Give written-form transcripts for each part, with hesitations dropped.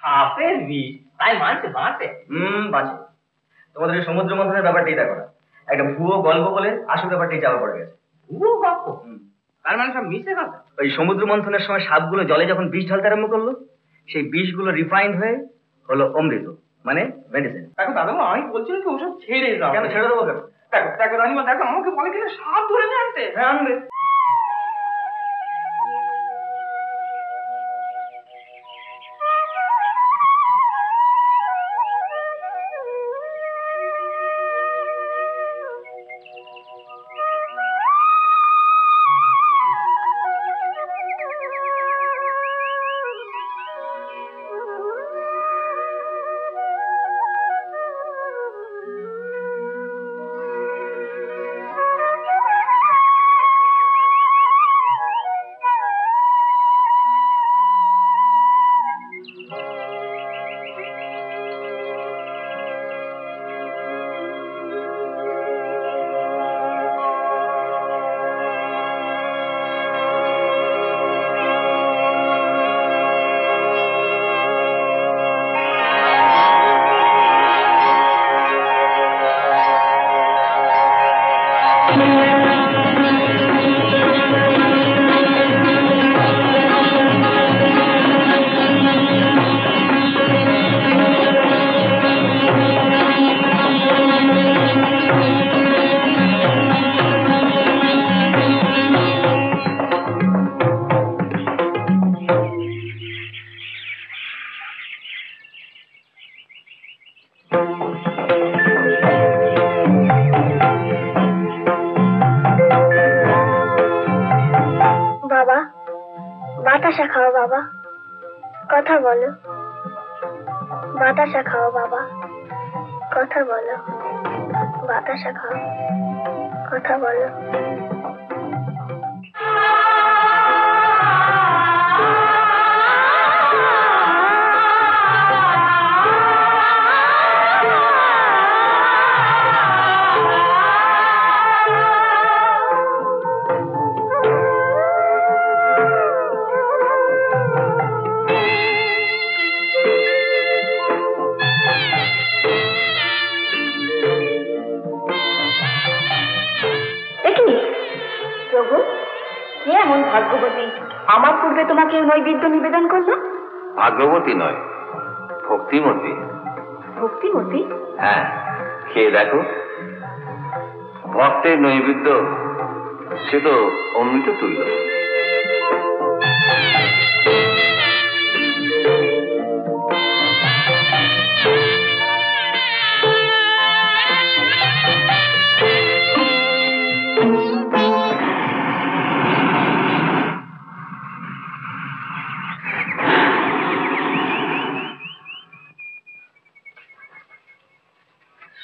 সাপের বিষ তাই মানছে বাঁচে? বাঁচে। তোমাদের এই সমুদ্র মন্থনের ব্যাপারটাই দেখো না, একটা ভুয়ো গল্প বলে আসল ব্যাপারটাই চাপা পড়ে গেছে। ভুয়ো গল্প? তার মানে সব মিশে কথা। ওই সমুদ্র মন্থনের সময় সাপগুলো জলে যখন বিষ ঢালতে আরম্ভ করলো, সেই বিষগুলো রিফাইন্ড হয়ে হলো অমৃত, মানে মেডিসিন। দেখো দাদামা, আমি বলছিলাম কি ওসব ছেড়ে দাও। কেন ছেড়ে দেবো? কেন? দেখো দেখো রানীমা, দেখো আমাকে বলে কিনা সাপ ধরে নিয়ে আনতে। হ্যাঁ, আনবে। বাতাসা খাও বাবা, কথা বলো। বাতাসা খাও বাবা, কথা বলো। বাতাসা খাও, কথা বলো। ভাগ্যবতী আমার পূর্বে তোমাকে নৈবেদ্য নিবেদন করলো? ভাগ্যবতী নয়, ভক্তিমতী। ভক্তিমতী? হ্যাঁ, খেয়ে দেখো। ভক্তের নৈবেদ্য সে তো অমৃত তুল্য।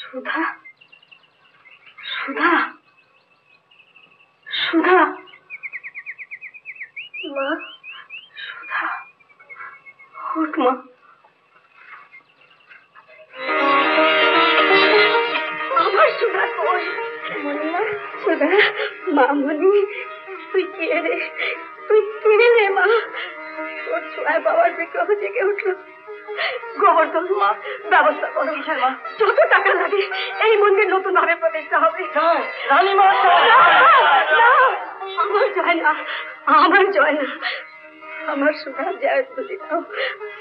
সুধা, সুধা, সুধা, মা, সুধা, ওঠ মা। আমার সুধা কই? মনি মা, সুধা, মা মনি, তুই কে রে? তুই কে রে মা? তোর ছোঁয়ায় বাবার বিগ্রহ জেগে উঠল। গোবর্ধন মা, ব্যবস্থা করো। মা, যত টাকা লাগে এই মন্দির নতুন ভাবে প্রতিষ্ঠা হবে। রানীমা, আমার জয় না, আমার জয় না, আমার সুধা জয়ধ্বনি দাও,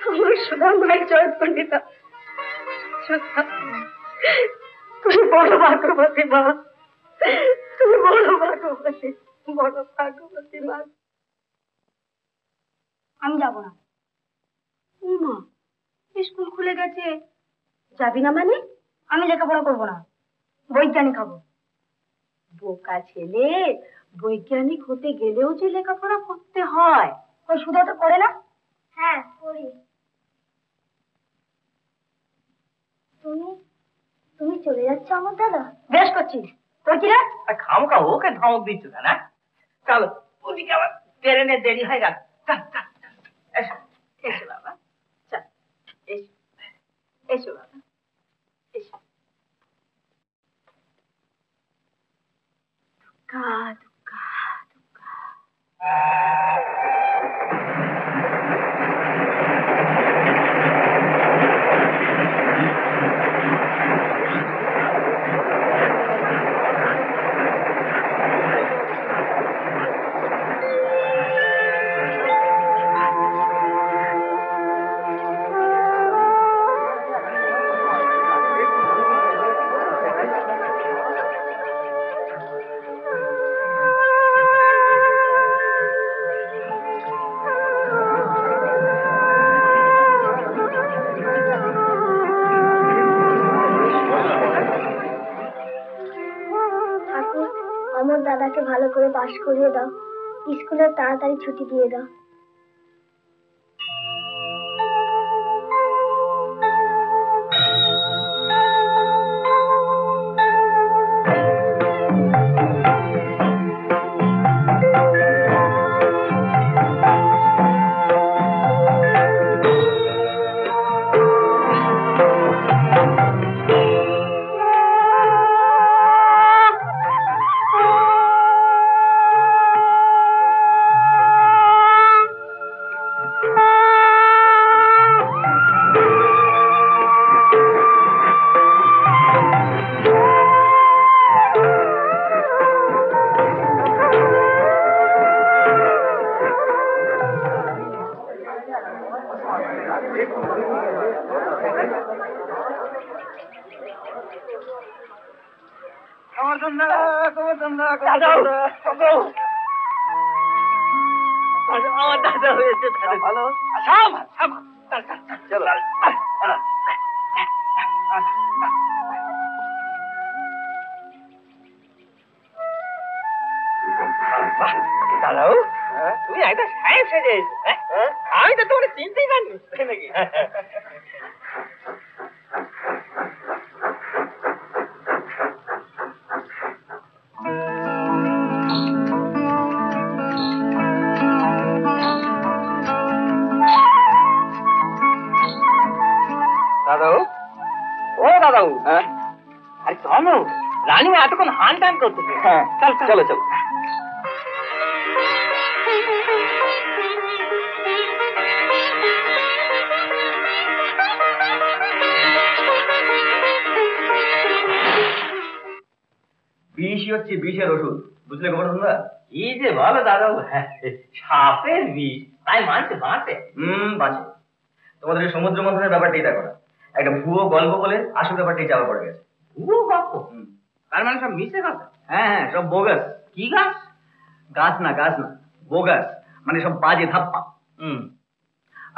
আমার সুধা মায়ের জয়ধ্বনি দাও। সুধা, তুমি বড় ভাগ্যবতী মা, তুমি বড় ভাগ্যবতী, বড় ভাগ্যবতী মা। আমি যাবো না। মা, স্কুল খুলে গেছে, যাবি না মানে? আমি লেখাপড়া করবো না, বৈজ্ঞানিক হবো। বোকা ছেলে, বৈজ্ঞানিক হতে গেলেও যে লেখাপড়া করতে হয়। ওই সুধা তো করে না? হ্যাঁ করি। তুমি তুমি চলে যাচ্ছ আমার দাদা? বেশ করছিস, তোর কি রে? খামোখা ওকে ধমক দিচ্ছ না? চলো, ওদিকে আবার ট্রেনে দেরি হয়ে গেল। এসো এসো বাবা, চল এসো, এসো বাবা, এসো। দুঃখা দুঃখা দুঃখা। আমাকে ভালো করে পাশ করিয়ে দাও, স্কুলে তাড়াতাড়ি ছুটি দিয়ে দাও। আমার দাদা হয়েছে ভালো। চলো দাদাও, তুমি একটা সাহেব সেজে আমি তো তোমার চিনতেই পারিনি নাকি। দাদাও, ও দাদাও, আরে চলো, রানীমা এতক্ষণ হান টান করতেছে। চল চলো চলো। বিষই হচ্ছে বিষের ওষুধ, বুঝলে গোবর্ধনদা? কি যে বলো দাদাও, সাপের বিষ তাই মানছে বাঁচে। বাঁচে। তোমাদের এই সমুদ্র মন্থনের ব্যাপারটাই দেখো না, একটা ভুয়ো গল্প বলে আসল ব্যাপারটাই চাপা পড়ে গেছে। ভুয়ো গল্প? তার মানে সব মিশে কথা? হ্যাঁ হ্যাঁ, সব বোগাস। কি গাছ? গাছ না বোগাস, মানে সব বাজে ধাপ্পা।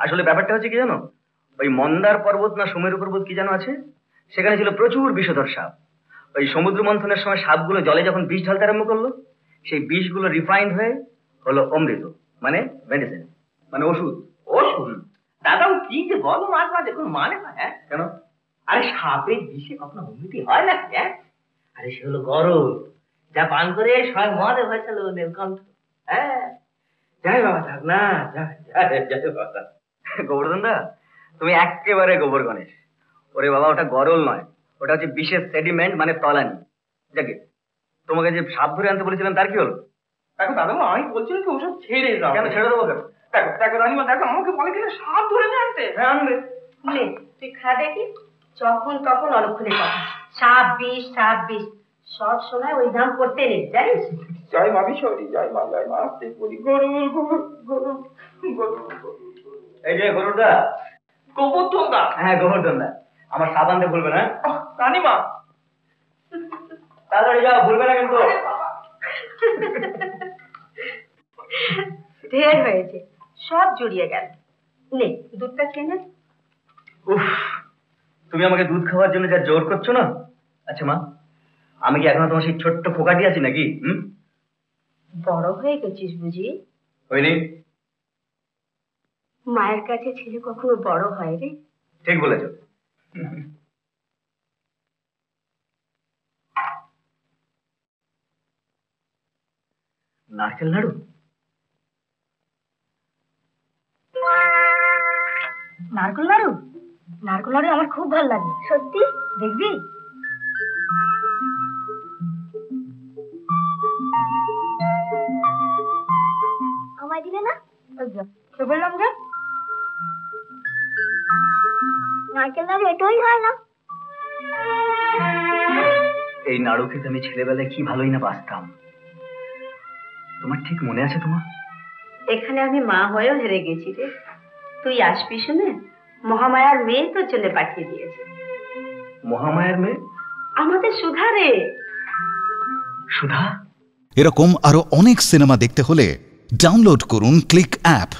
আসলে ব্যাপারটা হচ্ছে কি জানো, ওই মন্দার পর্বত না সুমেরু পর্বত কি জানো আছে, সেখানে ছিল প্রচুর বিষধর সাপ। ওই সমুদ্র মন্থনের সময় সাপগুলো জলে যখন বিষ ঢালতে আরম্ভ করলো, সেই বিষগুলো রিফাইন্ড হয়ে হলো অমৃত, মানে মেডিসিন, মানে ওষুধ। ওষুধ? দাদাও কি যে বলো, মাঝে মাঝে কোনো মানে হয়? হ্যাঁ কেন? আরে সাপের বিষে কখনো অমৃতি হয় না? হ্যাঁ, আরে সে হলো গরল, যা পান করে স্বয়ং মদে হয়েছিল নীলকণ্ঠ। হ্যাঁ, যাই বাবা থাক না, যাই বাবা। গোবর্ধনদা, তুমি একেবারে গোবর গণেশ। ওরে বাবা, ওটা গরল নয়, ওটা হচ্ছে বিশেষ সেডিমেন্ট, মানে তলানি। যাকে তোমাকে যে সাপ ধরে আনতে বলেছিলাম তার কি হলো? দেখো দাদাও, আমি বলছিলাম কি ওসব ছেড়ে দাও। কেন ছেড়ে দেবো? কেন? দেখো দেখো রানীমা, দেখো আমাকে বলে কিনা সাপ ধরে নিয়ে আনতে। হ্যাঁ আনবে। তুই খা দেখি, যখন তখন অলক্ষণে কথা, সাপ বিষ সব সময় ওই দাম করতে নেই, জানিস? জয় মা বিশ্বরী, জয় মা আস্তে করি। গরুর গরুর গরুর গরুর। এই যে গরুটা গোবর্ধনদা। হ্যাঁ গোবর্ধনদা, আমার সাপ আনতে ভুলবে না। রানীমা তাড়াতাড়ি যাও, ভুলবে না কিন্তু। ঢের হয়েছে, সব জড়িয়ে গেল। নে দুধটা খেয়ে নে। উফ, তুমি আমাকে দুধ খাওয়ার জন্য যা জোর করছো না। আচ্ছা মা, আমি কি এখনো তোমার সেই ছোট্ট খোকাটি আছি নাকি? বড় হয়ে গেছিস বুঝি? হয়নি। মায়ের কাছে ছেলে কখনো বড় হয় রে? ঠিক বলেছ। নারকেল নাড়ু? নারকেল নাড়ু? নারকেল নাড়ু আমার খুব ভালো লাগে। সত্যি? দেখবি? আমায় দিলে না? খেয়ে বললাম যে নারকেল নাড়ু এটাই হয় না। এই নাড়ু খেতে আমি ছেলেবেলায় কি ভালোই না বাঁচতাম। তোমার ঠিক মনে আছে তোমার? এখানে আমি মা হয়েও হেরে গেছি রে। তুই আসবি শুনে মহামায়ার মেয়ে তোর জন্য পাঠিয়ে দিয়েছে। মহামায়ার মেয়ে? আমাদের সুধা রে। সুধা? এরকম আরো অনেক সিনেমা দেখতে হলে ডাউনলোড করুন ক্লিক অ্যাপ।